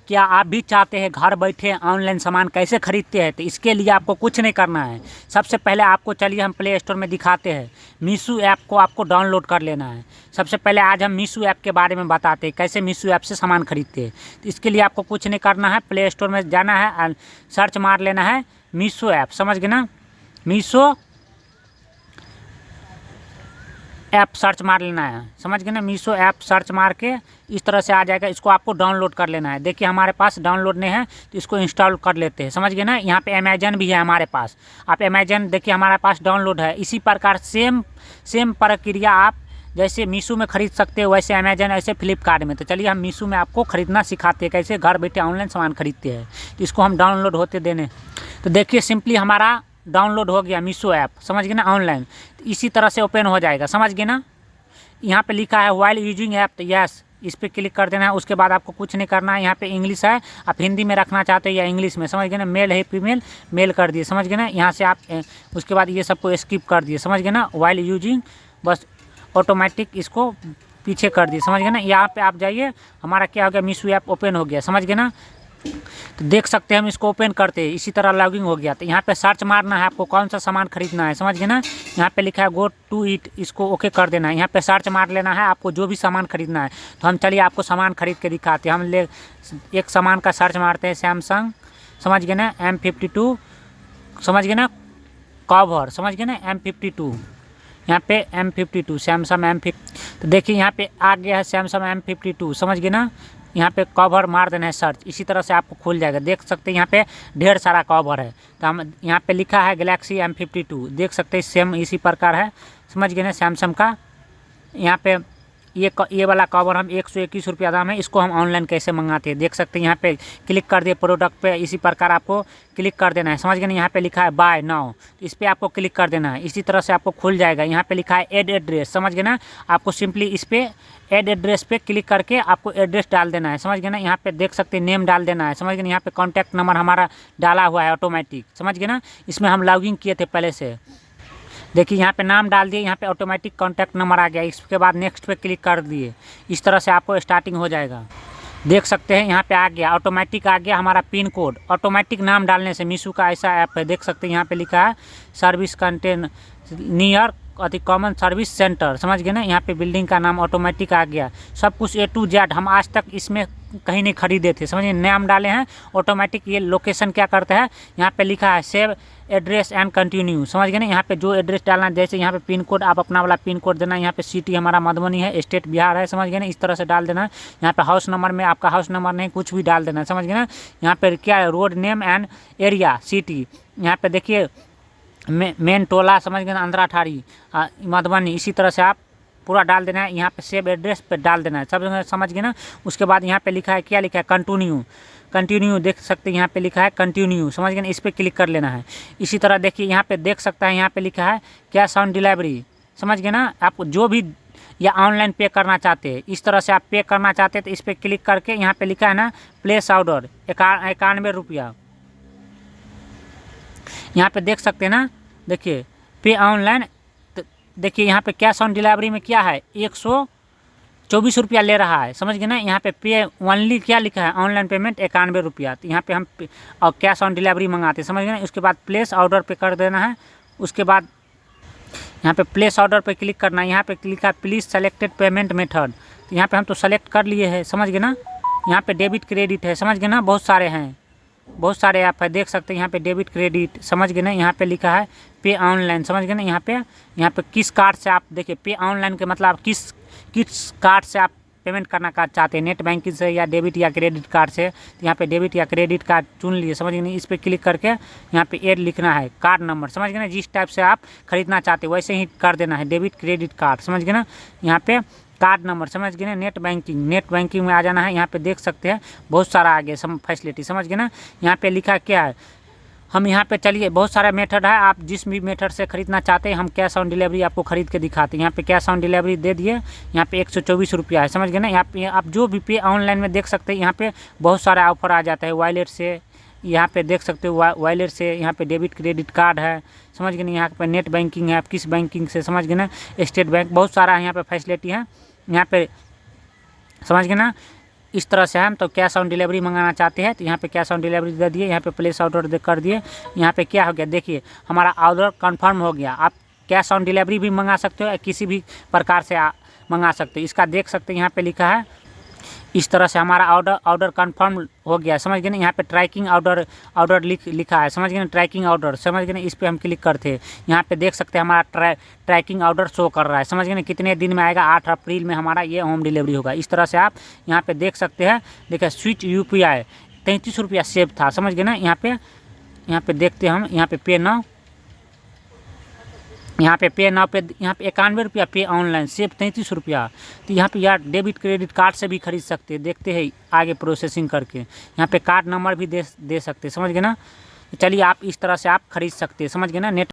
क्या आप भी चाहते हैं घर बैठे ऑनलाइन सामान कैसे खरीदते हैं? तो इसके लिए आपको कुछ नहीं करना है। सबसे पहले आपको चलिए हम प्ले स्टोर में दिखाते हैं। मीशो ऐप को आपको डाउनलोड कर लेना है। सबसे पहले आज हम मीशो ऐप के बारे में बताते हैं कैसे मीशो ऐप से सामान खरीदते हैं। तो इसके लिए आपको कुछ नहीं करना है, प्ले स्टोर में जाना है, सर्च मार लेना है मीशो ऐप, समझ गए ना। मीशो ऐप सर्च मार लेना है, समझ गए ना। मीशो ऐप सर्च मार के इस तरह से आ जाएगा। इसको आपको डाउनलोड कर लेना है। देखिए हमारे पास डाउनलोड नहीं है तो इसको इंस्टॉल कर लेते हैं, समझ गए ना। यहाँ पे अमेजन भी है हमारे पास। आप अमेजन देखिए हमारे पास डाउनलोड है। इसी प्रकार सेम प्रक्रिया आप जैसे मीशो में खरीद सकते हो वैसे अमेजन, ऐसे फ्लिपकार्ट में। तो चलिए हम मीशो में आपको खरीदना सिखाते हैं कैसे घर बैठे ऑनलाइन सामान खरीदते हैं। तो इसको हम डाउनलोड होते देने। तो देखिए सिंपली हमारा डाउनलोड हो गया मीशो ऐप, समझ गए ना, ऑनलाइन। तो इसी तरह से ओपन हो जाएगा, समझ गए ना। यहाँ पे लिखा है व्हाइल यूजिंग ऐप, तो यस इस पर क्लिक कर देना है। उसके बाद आपको कुछ नहीं करना है। यहाँ पे इंग्लिश है, आप हिंदी में रखना चाहते हो या इंग्लिश में, समझ गए ना। मेल है फीमेल, मेल कर दिए, समझ गए ना। यहाँ से आप उसके बाद ये सबको स्किप कर दिए, समझ गए ना। व्हाइल यूजिंग बस ऑटोमेटिक इसको पीछे कर दिए, समझ गए ना। यहाँ पे आप जाइए, हमारा क्या हो गया, मीशो ऐप ओपन हो गया, समझ गए ना। तो देख सकते हैं हम इसको ओपन करते हैं, इसी तरह लॉगिन हो गया। तो यहाँ पे सर्च मारना है आपको कौन सा सामान खरीदना है, समझ गए ना। यहाँ पे लिखा है गो टू इट, इसको ओके कर देना है। यहाँ पे सर्च मार लेना है आपको जो भी सामान खरीदना है। तो हम चलिए आपको सामान खरीद के दिखाते हैं। हम एक सामान का सर्च मारते हैं, सैमसंग, समझ गए ना, M52, समझ गए ना, कवर, समझ गए ना, M52। यहाँ पे M52 सैमसंग M50। तो देखिए यहाँ पे आ गया है सैमसंग M52, समझ गए ना। यहाँ पे कवर मार देना है सर्च, इसी तरह से आपको खुल जाएगा। देख सकते हैं यहाँ पे ढेर सारा कवर है। तो हम यहाँ पे लिखा है गैलेक्सी M52, देख सकते हैं सेम इसी प्रकार है, समझ गए ना, सैमसंग का। यहाँ पे ये वाला कवर हम 121 रुपया दाम है। इसको हम ऑनलाइन कैसे मंगाते हैं देख सकते हैं। यहाँ पे क्लिक कर दिए प्रोडक्ट पे, इसी प्रकार आपको क्लिक कर देना है, समझ गए ना। यहाँ पे लिखा है बाय नाउ, इस पर आपको क्लिक कर देना है। इसी तरह से आपको खुल जाएगा। यहाँ पे लिखा है ऐड एड्रेस, समझ गए ना। आपको सिंपली इस पर ऐड एड्रेस पे क्लिक करके आपको एड्रेस डाल देना है, समझ गए ना। यहाँ पे देख सकते हैं नेम डाल देना है, समझ गए ना। यहाँ पे कॉन्टैक्ट नंबर हमारा डाला हुआ है ऑटोमेटिक, समझ गए ना। इसमें हम लॉगिन किए थे पहले से। देखिए यहाँ पे नाम डाल दिए, यहाँ पे ऑटोमेटिक कॉन्टैक्ट नंबर आ गया। इसके बाद नेक्स्ट पे क्लिक कर दिए, इस तरह से आपको स्टार्टिंग हो जाएगा। देख सकते हैं यहाँ पे आ गया, ऑटोमेटिक आ गया हमारा पिन कोड। ऑटोमेटिक नाम डालने से मीशो का ऐसा ऐप है, देख सकते हैं यहाँ पे लिखा है service contain near common service centre, समझ गए ना। यहाँ पे बिल्डिंग का नाम ऑटोमेटिक आ गया, सब कुछ A to Z। हम आज तक इसमें कहीं नहीं खरीदे थे, समझिए। नाम डाले हैं ऑटोमेटिक। ये लोकेशन क्या करता है, यहाँ पे लिखा है सेव एड्रेस एंड कंटिन्यू, समझ गए ना। यहाँ पे जो एड्रेस डालना है, जैसे यहाँ पे पिन कोड आप अपना वाला पिन कोड देना है। यहाँ पे सिटी हमारा मधुबनी है, स्टेट बिहार है, समझ गए ना। इस तरह से डाल देना है। यहाँ पे हाउस नंबर में आपका हाउस नंबर नहीं, कुछ भी डाल देना है, समझ गए ना। यहाँ पे क्या है, road name and area city. यहाँ पे देखिए मेन टोला, समझ गए ना, अंधरा ठाड़ी मधुबनी। इसी तरह से आप पूरा डाल देना है। यहाँ पे सेव एड्रेस पे डाल देना है, सब समझ गए ना। उसके बाद यहाँ पे लिखा है, क्या लिखा है, कंटिन्यू, देख सकते हैं यहाँ पे लिखा है कंटिन्यू, समझ गए ना। इस पर क्लिक कर लेना है। इसी तरह देखिए यहाँ पे देख सकता है, यहाँ पे लिखा है कैश ऑन डिलीवरी, समझ गए ना। आप जो भी या ऑनलाइन पे करना चाहते हैं, इस तरह से आप पे करना चाहते हैं तो इस पर क्लिक करके यहाँ पे लिखा है ना प्लेस ऑर्डर 91 रुपया। यहाँ पे देख सकते हैं ना, देखिए पे ऑनलाइन। तो देखिए यहाँ पे कैश ऑन डिलीवरी में क्या है, 124 रुपया ले रहा है, समझ गए ना। यहाँ पे ओनली क्या लिखा है, ऑनलाइन पेमेंट 91 रुपया। तो यहाँ पे हम और कैश ऑन डिलीवरी मंगाते हैं, समझ गए ना। उसके बाद प्लेस ऑर्डर पे कर देना है। उसके बाद यहाँ पे प्लेस ऑर्डर पे क्लिक करना है। यहाँ पे लिखा है प्लीज़ सेलेक्टेड पेमेंट मेथड। तो यहाँ पे हम तो सेलेक्ट कर लिए हैं, समझ गए ना। यहाँ पे डेबिट क्रेडिट है, समझ गए ना। बहुत सारे हैं, बहुत सारे ऐप है, देख सकते हैं यहाँ पे डेबिट क्रेडिट, समझ गए ना। यहाँ पे लिखा है पे ऑनलाइन, समझ गए ना। यहाँ पे किस कार्ड से आप, देखिए पे ऑनलाइन के मतलब किस कार्ड से आप पेमेंट करना चाहते हैं, नेट बैंकिंग से या डेबिट या क्रेडिट कार्ड से। तो यहाँ पे डेबिट या क्रेडिट कार्ड चुन लिए, समझ गए ना। इस पर क्लिक करके यहाँ पे ऐड लिखना है कार्ड नंबर, समझ गए ना। जिस टाइप से आप खरीदना चाहते हैं वैसे ही कर देना है, डेबिट क्रेडिट कार्ड, समझ गए ना। यहाँ पे कार्ड नंबर, समझ गए ना। नेट बैंकिंग में आ जाना है। यहाँ पे देख सकते हैं बहुत सारा आगे फैसिलिटी, समझ गए ना। यहाँ पे लिखा क्या है, हम यहाँ पे चलिए बहुत सारा मेथड है, आप जिस भी मेथड से खरीदना चाहते हैं हम कैश ऑन डिलीवरी आपको खरीद के दिखाते हैं। यहाँ पे कैश ऑन डिलीवरी दे दिए, यहाँ पे 124 रुपया है, समझ गए ना। यहाँ पे आप जो भी पे ऑनलाइन में देख सकते हैं, यहाँ पे बहुत सारा ऑफर आ जाता है। वॉलेट से यहाँ पे देख सकते हो, वॉलेट से यहाँ पे डेबिट क्रेडिट कार्ड है, समझ गए ना। यहाँ पे नेट बैंकिंग है, आप किस बैंकिंग से, समझ गए ना, स्टेट बैंक, बहुत सारा यहाँ पे फैसिलिटी है। यहाँ पे समझ गए ना। इस तरह से हम तो कैश ऑन डिलीवरी मंगाना चाहते हैं तो यहाँ पे कैश ऑन डिलीवरी दे दिए, यहाँ पे प्लेस ऑर्डर कर दिए। यहाँ पे क्या हो गया देखिए, हमारा ऑर्डर कंफर्म हो गया। आप कैश ऑन डिलीवरी भी मंगा सकते हो या किसी भी प्रकार से मंगा सकते हो। इसका देख सकते हैं यहाँ पे लिखा है, इस तरह से हमारा ऑर्डर कंफर्म हो गया, समझ गए ना। यहाँ पे ट्रैकिंग ऑर्डर लिखा है, समझ गए ना, ट्रैकिंग ऑर्डर, समझ गए ना। इस पर हम क्लिक करते हैं, यहाँ पे देख सकते हैं हमारा ट्रैकिंग ऑर्डर शो कर रहा है, समझ गए ना। कितने दिन में आएगा, 8 अप्रैल में हमारा ये होम डिलीवरी होगा। इस तरह से आप यहाँ पे देख सकते हैं। देखिए स्विच UPI 33 रुपया सेव था, समझ गए ना। यहाँ पे देखते हैं हम, यहाँ पे पे नाउ, यहाँ पे पे 91 रुपया पे ऑनलाइन सेव 33 रुपया। तो यहाँ पे यार डेबिट क्रेडिट कार्ड से भी खरीद सकते हैं, देखते हैं आगे प्रोसेसिंग करके। यहाँ पे कार्ड नंबर भी दे सकते हैं, समझ गए ना। चलिए आप इस तरह से आप खरीद सकते हैं, समझ गए ना। नेट